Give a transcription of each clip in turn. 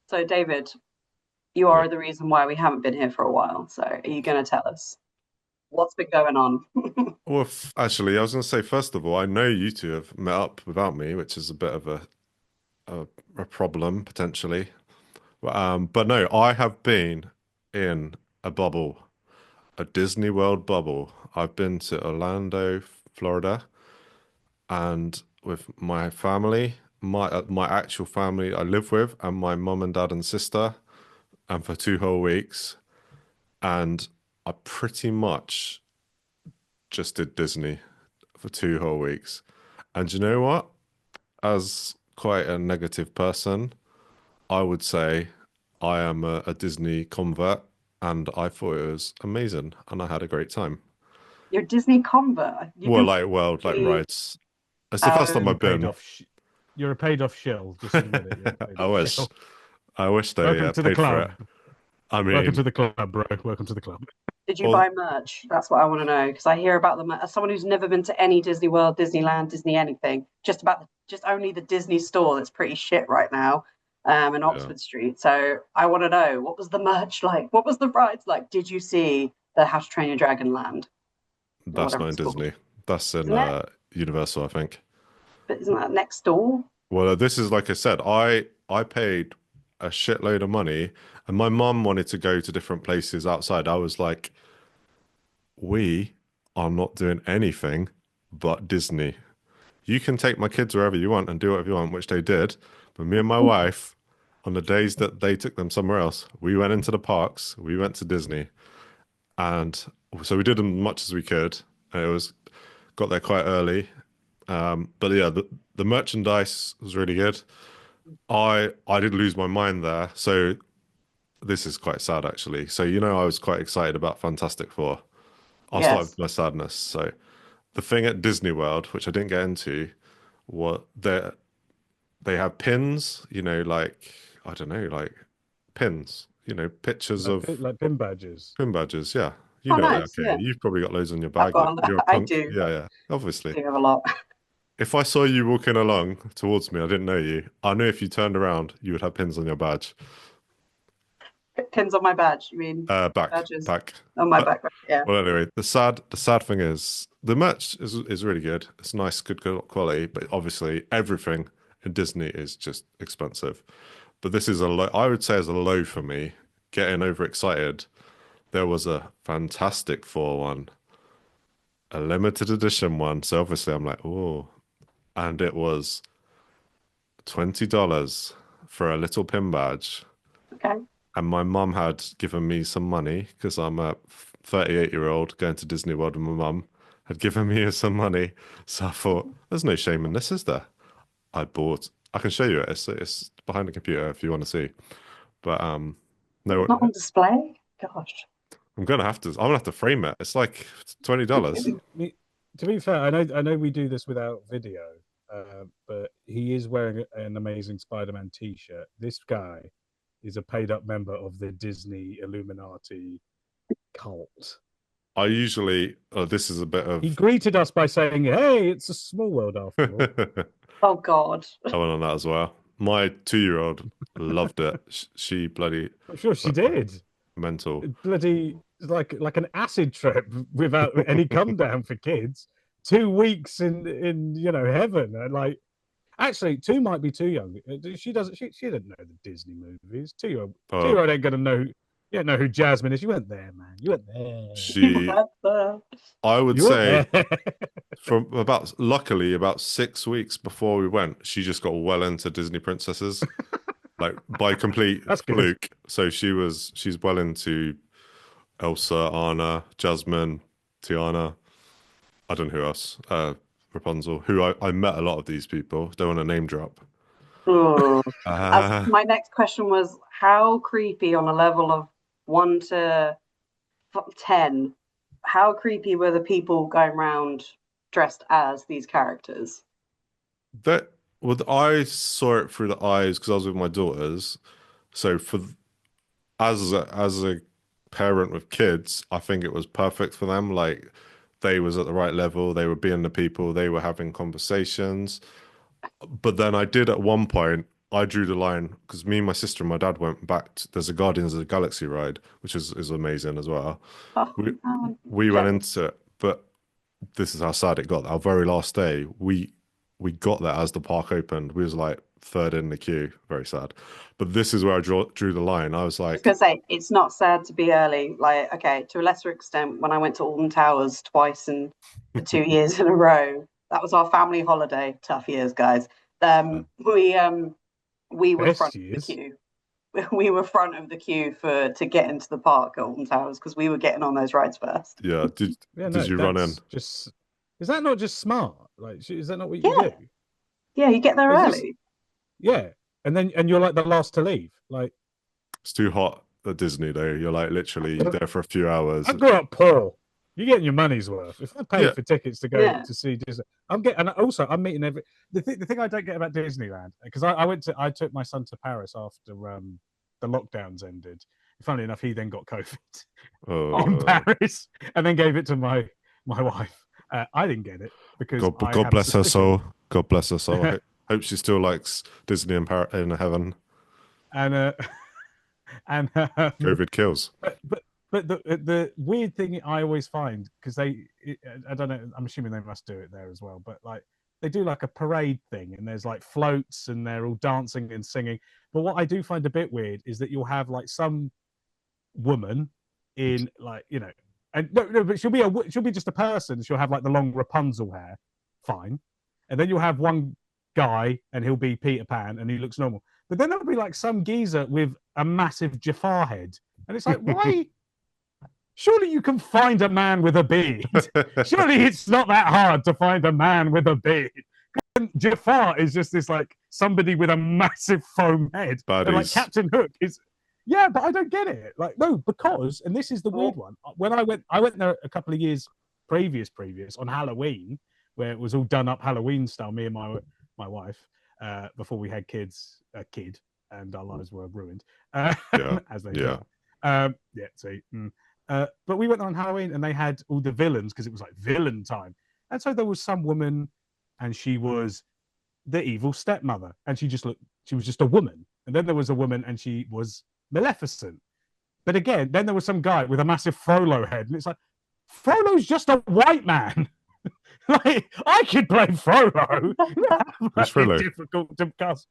So, David, you Yeah. are the reason why we haven't been here for a while. So, are you going to tell us what's been going on? Well, actually, I was going to say, first of all, I know you two have met up without me, which is a bit of a, a problem potentially. But no, I have been in a bubble, a Disney World bubble. I've been to Orlando, Florida, and with my family, my actual family I live with, and my mum and dad and sister, and for 2 whole weeks. And I pretty much just did Disney for 2 whole weeks. And you know what? As quite a negative person, I would say I am a Disney convert and I thought it was amazing and I had a great time. You're Disney convert. You've Well, been like world, like really, rides. It's the first time oh, You're I've paid been. off. You're a paid off shill. Just admit it. You're a paid I off wish. shill. I wish they Welcome to the paid for it. club. I Welcome mean, to the club, bro. Welcome to the club. did you all buy merch? That's what I want to know because I hear about them as someone who's never been to any Disney World, Disneyland, Disney anything. Just only the Disney store that's pretty shit right now, in yeah, Oxford Street. So I want to know what was the merch like? What was the rides like? Did you see the How to Train Your Dragon Land or that's whatever not in it's called? Disney. That's in Isn't it? Universal, I think. But isn't that next door? Well, this is like I said, I paid a shitload of money, and my mum wanted to go to different places outside. I was like, we are not doing anything but Disney. You can take my kids wherever you want and do whatever you want, which they did. But me and my wife, on the days that they took them somewhere else, we went into the parks, we went to Disney, and so we did as much as we could. And it was got there quite early. But yeah, the merchandise was really good. I did lose my mind there. So this is quite sad actually. So I was quite excited about Fantastic Four. I'll start Yes. with my sadness. So the thing at Disney World, which I didn't get into, what they have pins, like I don't know, like pins, pictures of Like pin badges. pin badges. Yeah, Oh, nice. okay. Yeah, You've probably got loads on your I've bag. got. You're a I punk. do. Yeah, yeah, I obviously. do have a lot. If I saw you walking along towards me, I didn't know you. I knew if you turned around, you would have pins on your badge. Pins on my badge. You mean Back, badges back. on my Uh, back? Yeah. well, anyway, the sad thing is the merch is really good. It's nice, good quality, but obviously everything in Disney is just expensive. But this is a low, I would say is a low for me. Getting overexcited. There was a Fantastic Four one, a limited edition one. So obviously I'm like, oh, and it was $20 for a little pin badge. Okay. And my mum had given me some money because I'm a 38-year-old going to Disney World with my mum, had given me some money. So I thought, there's no shame in this, is there? I can show you it. It's behind the computer if you want to see. But It's no, not on display. Gosh. I'm gonna have to frame it. It's like $20. To be fair, I know we do this without video, but he is wearing an amazing Spider-Man T-shirt. This guy is a paid-up member of the Disney Illuminati cult. I usually, this is a bit He of, greeted us by saying, "Hey, it's a small world after all." I Oh God. went on that as well. My 2-year-old loved it. She bloody I'm sure she went did. mental. Bloody like an acid trip without any come down for kids. 2 weeks in heaven. Like actually, two might be too young. She doesn't. She didn't know the Disney movies. Two Uh, year old ain't gonna know. You don't know who Jasmine is. You weren't there, man. You weren't there. she, I would You weren't say, there. luckily, about 6 weeks before we went, she just got well into Disney princesses, like by complete That's good. fluke. So she's well into Elsa, Anna, Jasmine, Tiana. I don't know who else. Rapunzel, who I met a lot of these people. Don't want to name drop. Oh. As Uh, my next question was, how creepy on a level of 1 to 10? How creepy were the people going around dressed as these characters? that well, I saw it through the eyes because I was with my daughters. So as a parent with kids, I think it was perfect for them. Like they was at the right level. They were being the people. They were having conversations. But then I did at one point. I drew the line because me, my sister, and my dad went back. There's a Guardians of the Galaxy ride, which is amazing as well. Oh, We man. we went into it, but this is how sad it got. Our very last day, we got there as the park opened. We was like third in the queue. Very sad. But this is where I drew the line. I was I was like, gonna say it's not sad to be early. Like, okay, to a lesser extent, when I went to Alton Towers twice and for 2 years in a row, that was our family holiday. Tough years, guys. We were front Best of the years. queue. We were front of the queue to get into the park at Alton Towers because we were getting on those rides first. yeah, Yeah, did no, you run in? that's just. Is that not just smart? Like, is that not what you Yeah, do? yeah, you get there Is this? early. Yeah, and you're like the last to leave. Like, It's too hot at Disney though. You're like literally there for a few hours. I grew up poor. You're getting your money's worth. If I paid Yeah, for tickets to go Yeah. to see Disney, I'm getting. And also, I'm meeting every. The thing I don't get about Disneyland, because I took my son to Paris after the lockdowns ended. Funnily enough, he then got COVID in Paris, and then gave it to my wife. I didn't get it because I God have a bless her suspicion. soul. God bless her soul. Hope she still likes Disney in heaven. And COVID kills. but the weird thing I always find, because I don't know, I'm assuming they must do it there as well, but like they do like a parade thing and there's like floats and they're all dancing and singing. But what I do find a bit weird is that you'll have like some woman in like, you know, and no, but she'll be just a person. She'll have like the long Rapunzel hair, fine, and then you'll have one guy and he'll be Peter Pan and he looks normal. But then there'll be like some geezer with a massive Jafar head, and it's like, why? Surely you can find a man with a beard. Surely it's not that hard to find a man with a beard. And Jafar is just this like somebody with a massive foam head. And like Baddies. Captain Hook is, yeah, but I don't get it. Like, no, because, and this is the weird one. When I went there a couple of years previous on Halloween, where it was all done up Halloween style, me and my wife, before we had a kid, and our lives were ruined, Yeah, as they yeah. are. Yeah, see. But we went there on Halloween and they had all the villains because it was like villain time. And so there was some woman and she was the evil stepmother and she was just a woman. And then there was a woman and she was Maleficent. But again, then there was some guy with a massive Frollo head. And it's like, Frollo's just a white man. Like, I could play Frollo. Who's Frollo? Difficult to cast.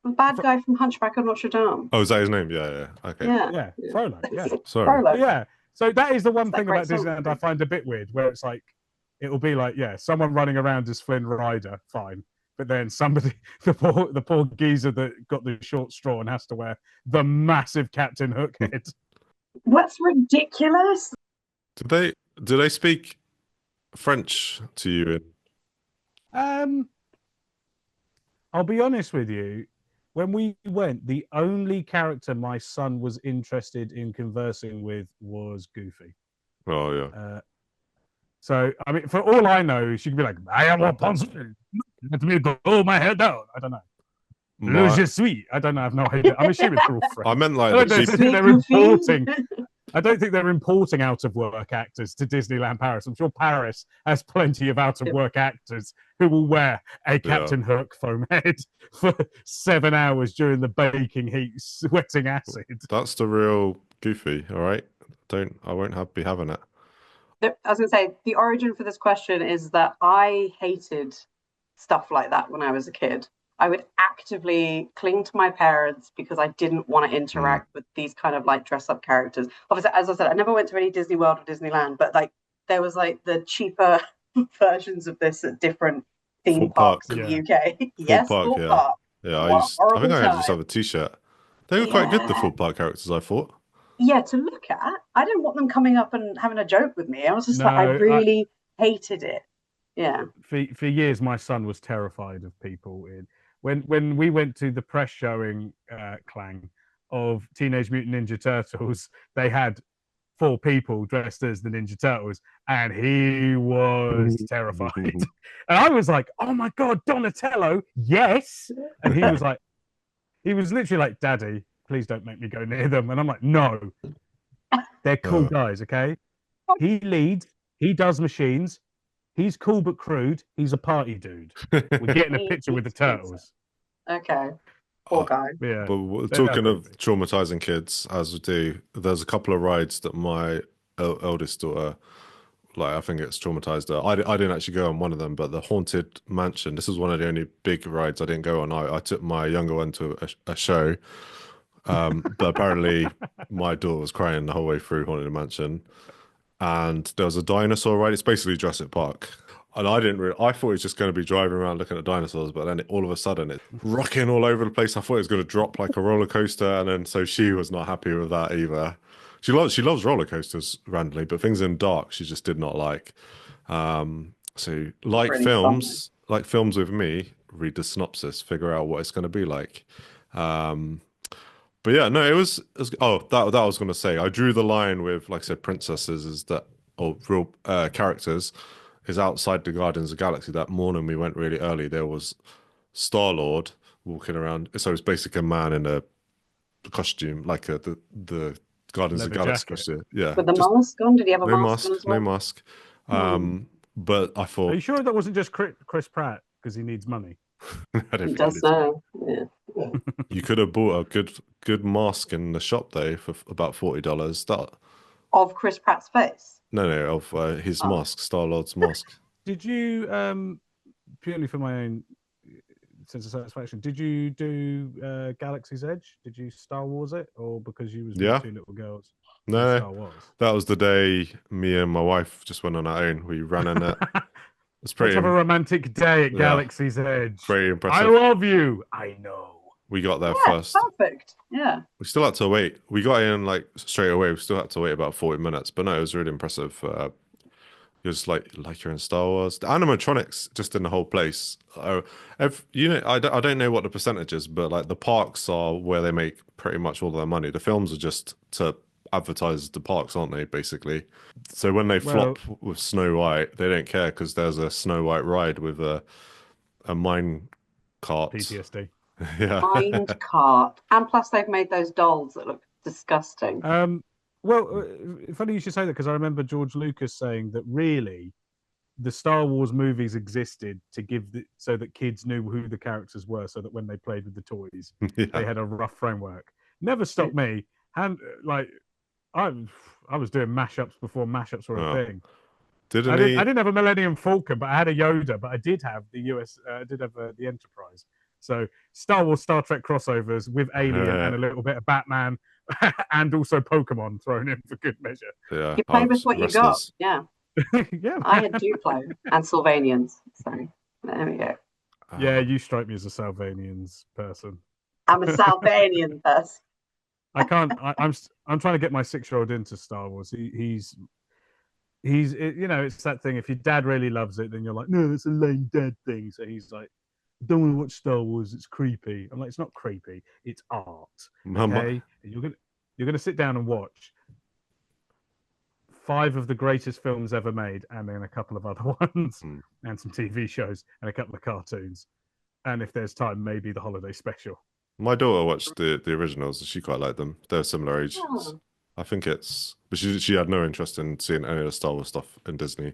The bad guy from Hunchback of Notre Dame. Oh, is that his name? Yeah. Okay. Yeah. Frollo. Yeah. Sorry. Frollo. Yeah. So that is the one It's that thing about great song. Disneyland I find a bit weird, where it's like, it'll be like, yeah, someone running around as Flynn Rider, fine. But then somebody, the poor geezer that got the short straw and has to wear the massive Captain Hook head. What's ridiculous? Do they speak French to you? I'll be honest with you. When we went, the only character my son was interested in conversing with was Goofy. Oh yeah. So, I mean, for all I know, she could be like, I am Rapunzel. Let me go my head down. I don't know. Je suis. I don't know. I have no idea. I'm assuming they're all French. I meant like I don't think Sweet they're Goofy. importing. I don't think they're importing out of work actors to Disneyland Paris. I'm sure Paris has plenty of out of work actors who will wear a Captain Hook foam head for 7 hours during the baking heat, sweating acid. That's the real Goofy. All right. I won't be having it. I was going to say, the origin for this question is that I hated stuff like that when I was a kid. I would actively cling to my parents because I didn't want to interact with these kind of like dress up characters. Obviously, as I said, I never went to any Disney World or Disneyland, but like there was like the cheaper versions of this at different theme parks in the UK. Yes, full park. Yeah, I think I just have a T-shirt. They were quite good, the full park characters, I thought. Yeah, to look at. I didn't want them coming up and having a joke with me. I was just I really hated it. Yeah. For years, my son was terrified of people when we went to the press showing Clang of Teenage Mutant Ninja Turtles. They had 4 people dressed as the Ninja Turtles, and he was terrified. And I was like, "Oh my god, Donatello, yes!" And he was like, he was literally like, "Daddy, please don't make me go near them." And I'm like, "No, they're cool guys, okay? He leads, he does machines." He's cool but crude. He's a party dude. We're getting a picture with the turtles. Okay. Poor guy. Yeah, But we're they are talking of creepy. traumatizing kids, as we do, there's a couple of rides that my eldest daughter, like, I think it's traumatized her. I didn't actually go on one of them, but the Haunted Mansion, this is one of the only big rides I didn't go on. I took my younger one to a show, but apparently my daughter was crying the whole way through Haunted Mansion. And there was a dinosaur ride. It's basically Jurassic Park. And I thought it was just going to be driving around looking at dinosaurs, but then all of a sudden it's rocking all over the place. I thought it was going to drop like a roller coaster, and then so she was not happy with that either. She loves roller coasters randomly, but things in dark she just did not like. So Really something. like films with me, read the synopsis, figure out what it's going to be like. Um, but yeah, no, it was oh, that I was gonna say. I drew the line with, like I said, princesses is that, or real characters, is outside the Guardians of the Galaxy. That morning we went really early. There was Star-Lord walking around. So it's basically a man in a costume, like the Guardians of the Leather Galaxy jacket. costume. Yeah, With the just mask on? Did he have a no mask on mask, as no well? mask. Hmm. But I Are you thought sure that wasn't just Chris Pratt because he needs money? I don't He think he does needs. so. Yeah. You could have bought a good mask in the shop though for about $40. That Of Chris Pratt's face. no, of his Oh, mask, Star-Lord's mask. Did you purely for my own sense of satisfaction? Did you do Galaxy's Edge? Did you Star Wars it, or because you was with Yeah, two little girls, you no, Star Wars? that was the day me and my wife just went on our own. We ran in it. It's Let's have a romantic day at yeah, Galaxy's Edge. pretty I impressive. love you. I know. We got there yeah, first. perfect. Yeah. We still had to wait. We got in like straight away. We still had to wait about 40 minutes, but no, it was really impressive. Just like you're in Star Wars. The animatronics just in the whole place. If you know, I don't know what the percentage is, but like the parks are where they make pretty much all their money. The films are just to advertise the parks, aren't they? Basically. So when they flop Well, with Snow White, they don't care because there's a Snow White ride with a mine cart. PTSD. Yeah. Mind cart. And plus, they've made those dolls that look disgusting. Well, funny you should say that because I remember George Lucas saying that really the Star Wars movies existed to so that kids knew who the characters were, so that when they played with the toys, Yeah. they had a rough framework. Never stopped me. And like I, I was doing mashups before mashups were a Oh. thing. Didn't I he? didn't have a Millennium Falcon, but I had a Yoda. But I did have the US. I did have the Enterprise. So Star Wars, Star Trek crossovers with Alien and a little bit of Batman, and also Pokemon thrown in for good measure. Yeah. You play Oh, with what you got. wrestlers. Yeah. Yeah, I had Duplo and Sylvanians. So there we go. yeah. You strike me as a Salvanians person. I'm a Sylvanian person. I can't. I'm trying to get my 6-year-old into Star Wars. You know, it's that thing. If your dad really loves it, then you're like, no, it's a lame dad thing. So he's like, don't want to watch Star Wars. It's creepy. I'm like, it's not creepy. It's art. Okay, and you're gonna sit down and watch 5 of the greatest films ever made, and then a couple of other ones, and some TV shows, and a couple of cartoons, and if there's time, maybe the holiday special. My daughter watched the originals and she quite liked them. They're similar ages. Oh. I think but she had no interest in seeing any of the Star Wars stuff in Disney.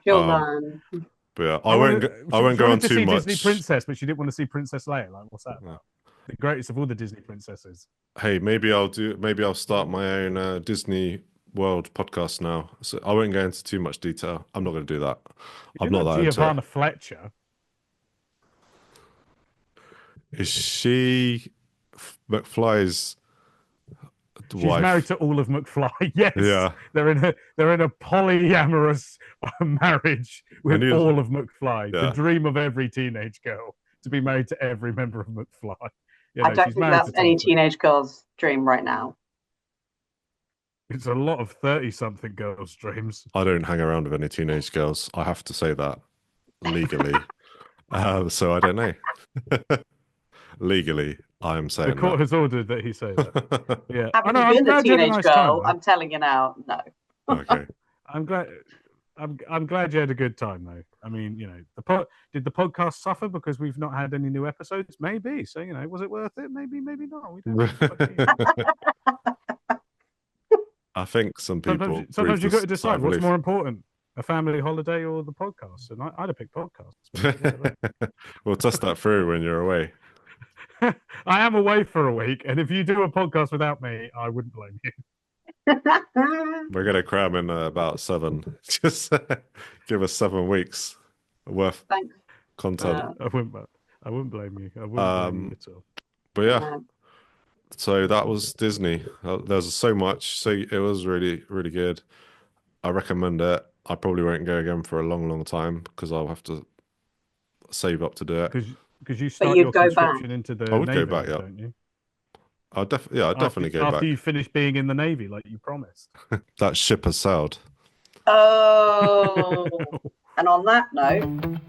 She'll Um, learn. but yeah, I won't She go on wanted to too see much. Disney Princess, but she didn't want to see Princess Leia. Like, what's that Yeah. about? The greatest of all the Disney princesses. Hey, maybe I'll start my own Disney World podcast now. So I won't go into too much detail. I'm not going to do that. I'm not that into it. Giovanna Fletcher. Is she McFly's She's wife? married to all of McFly. Yes, Yeah. they're in a polyamorous marriage with all of McFly. Yeah. The dream of every teenage girl to be married to every member of McFly. You I know, don't she's think married that's to any Tom Sawyer. teenage girl's dream right now. It's a lot of 30-something girls' dreams. I don't hang around with any teenage girls. I have to say that legally. So I don't know. Legally, I am saying The court that. has ordered that he say that. Yeah, Having I'm been a glad you had a teenage nice girl, time. I'm telling you now, no. Okay. I'm glad. I'm glad you had a good time, though. I mean, you know, did the podcast suffer because we've not had any new episodes? Maybe. So, you know, was it worth it? Maybe, maybe not. We don't know. I think some people sometimes you've got to breathed a sigh decide of what's relief. more important, a family holiday or the podcast. And I'd have picked podcasts. We'll test that through when you're away. I am away for a week, and if you do a podcast without me, I wouldn't blame you. We're gonna cram in about 7. Just give us 7 weeks worth Thanks. content. I wouldn't blame you. I wouldn't blame you at all. But yeah, so that was Disney. There's so much. So it was really, really good. I recommend it. I probably won't go again for a long, long time because I'll have to save up to do it. Because you start you'd your go conscription back. into the I would go Navy, back, yeah. don't you? I'd definitely go After back. you finish being in the Navy, like you promised. That ship has sailed. Oh, and on that note.